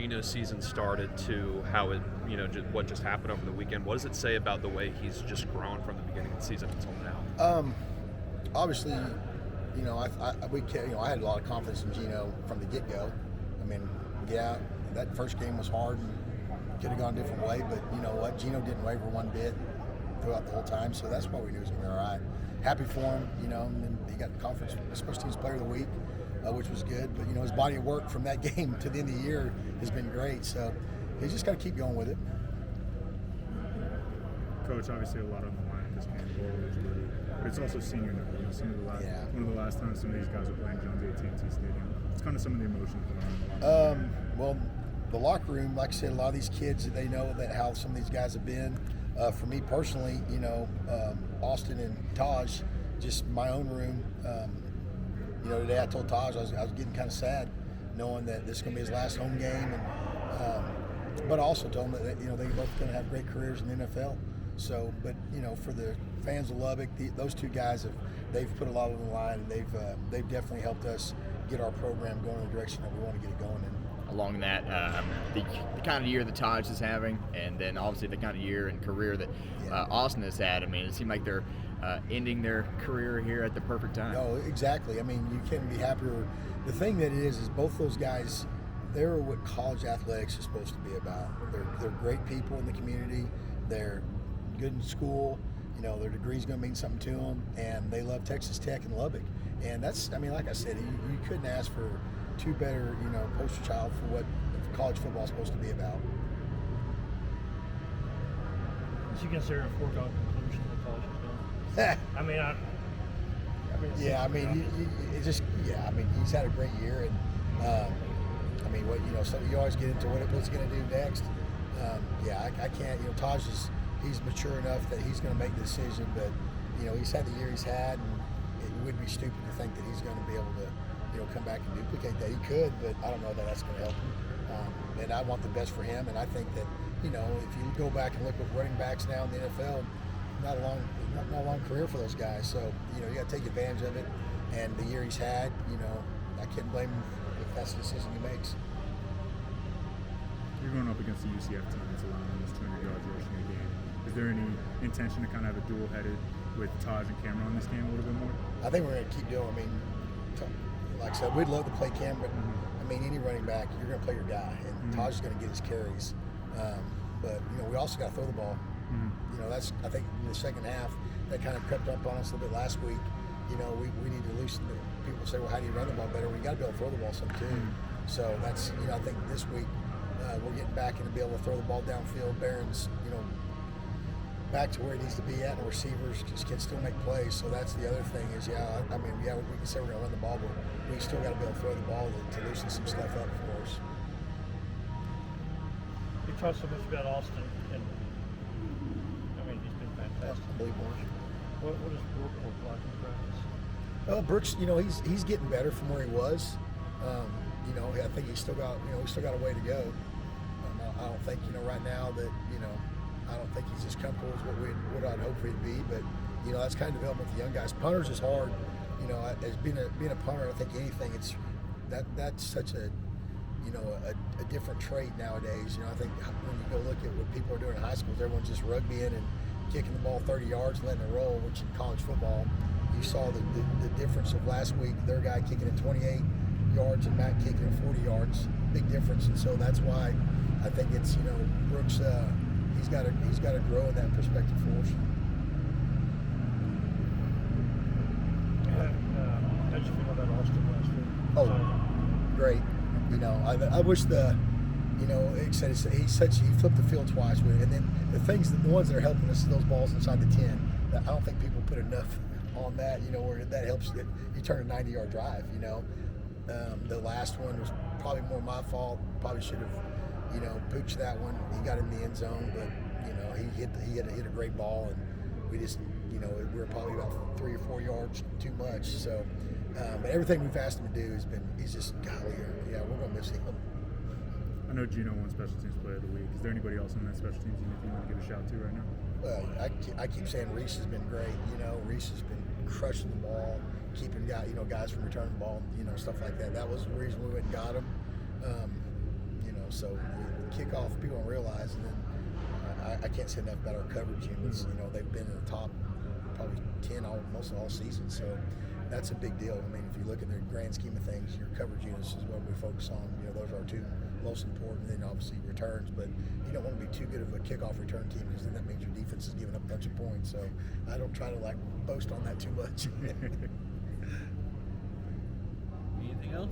Gino's season started to how it, what just happened over the weekend, what does it say about the way he's just grown from the beginning of the season until now? Obviously, I had a lot of confidence in Gino from the get-go. I mean, yeah, that first game was hard and could have gone a different way, but you know what? Gino didn't waver one bit throughout the whole time, so that's why we knew it was going to be all right. Happy for him, and then he got the conference special teams player of the week, which was good. But his body of work from that game to the end of the year has been great. So he's just got to keep going with it. Coach, obviously a lot on the line at this point, but it's also senior night. One of the last times some of these guys are playing Jones AT&T Stadium. It's kind of some of the emotions that are on the line. Well, the locker room, like I said, a lot of these kids, they know that how some of these guys have been. For me personally, Austin and Taj, just my own room. Today I told Taj I was getting kind of sad, knowing that this is going to be his last home game, and but I also told him that they're both going to have great careers in the NFL. So, but for the fans of Lubbock, those two guys they've put a lot on the line, and they've definitely helped us get our program going in the direction that we want to get it going in. Along that, the kind of year that Taj is having, and then obviously the kind of year and career that Austin has had. I mean, it seemed like they're ending their career here at the perfect time. No, exactly. I mean, you couldn't be happier. The thing that it is both those guys, they're what college athletics is supposed to be about. They're great people in the community. They're good in school. Their degree's going to mean something to them, and they love Texas Tech and Lubbock. And that's, like I said, you couldn't ask for two better, poster child for what college football is supposed to be about. Is you consider a foregone conclusion that college is done? He's had a great year, and so you always get into what's going to do next. I can't. Taj he's mature enough that he's going to make the decision, but he's had the year he's had, and it would be stupid to think that he's going to be able to come back and duplicate that. He could, but I don't know that that's going to help him. And I want the best for him, and I think that if you go back and look at running backs now in the NFL, not a long career for those guys. So you got to take advantage of it. And the year he's had, I can't blame him if that's the decision he makes. You're going up against the UCF team that's allowing almost 200 yards rushing a game. Is there any intention to kind of have a dual-headed with Taj and Cameron on this game a little bit more? I think we're going to keep doing. Like I said, we'd love to play Cameron. Any running back, you're going to play your guy, and Taj is going to get his carries. But we also got to throw the ball. That's, I think, in the second half that kind of crept up on us a little bit last week. We need to loosen it. People say, well, how do you run the ball better? Well, you got to be able to throw the ball some too. So that's, I think this week we're getting back into be able to throw the ball downfield. Barron's, back to where it needs to be at, and receivers can still make plays. So that's the other thing is, we can say we're going to run the ball, but we still got to be able to throw the ball to loosen some stuff up for us. You talk so much about Austin, and he's been fantastic. Unbelievable. What does Brooke look like in practice? Well, Brooks, he's getting better from where he was. I think he's still got a way to go. I don't think right now that I don't think he's as comfortable as what I'd hope he'd be, but that's kind of development with the young guys. Punters is hard, as being a punter. I think anything that's such a different trait nowadays. I think when you go look at what people are doing in high schools, everyone's just rugbying and kicking the ball 30 yards and letting it roll. Which in college football, you saw the difference of last week. Their guy kicking it 28 yards and Matt kicking it 40 yards, big difference. And so that's why I think it's Brooks. He's got to grow in that perspective for us. How'd you feel about Austin last week? Oh, great. I wish he flipped the field twice, and then the ones that are helping us, those balls inside the 10. I don't think people put enough on that. Where that helps you turn a 90-yard drive. The last one was probably more my fault. Probably should have. Pooched that one. He got in the end zone, but he had hit a great ball, and we just we were probably about 3 or 4 yards too much. So, but everything we've asked him to do he's just golly, we're gonna miss him. I know Gino won Special Teams Player of the Week. Is there anybody else on that Special Teams unit you want to give a shout to right now? Well, I keep saying Reese has been great. Reese has been crushing the ball, keeping guys from returning the ball, stuff like that. That was the reason we went and got him. So kickoff, people don't realize, and then I can't say enough about our coverage units. They've been in the top probably 10 most of all season, so that's a big deal. I mean, if you look at the grand scheme of things, your coverage units is what we focus on. Those are our two most important, and then obviously returns, but you don't want to be too good of a kickoff return team, because then that means your defense is giving up a bunch of points. So I don't try to boast on that too much. Anything else?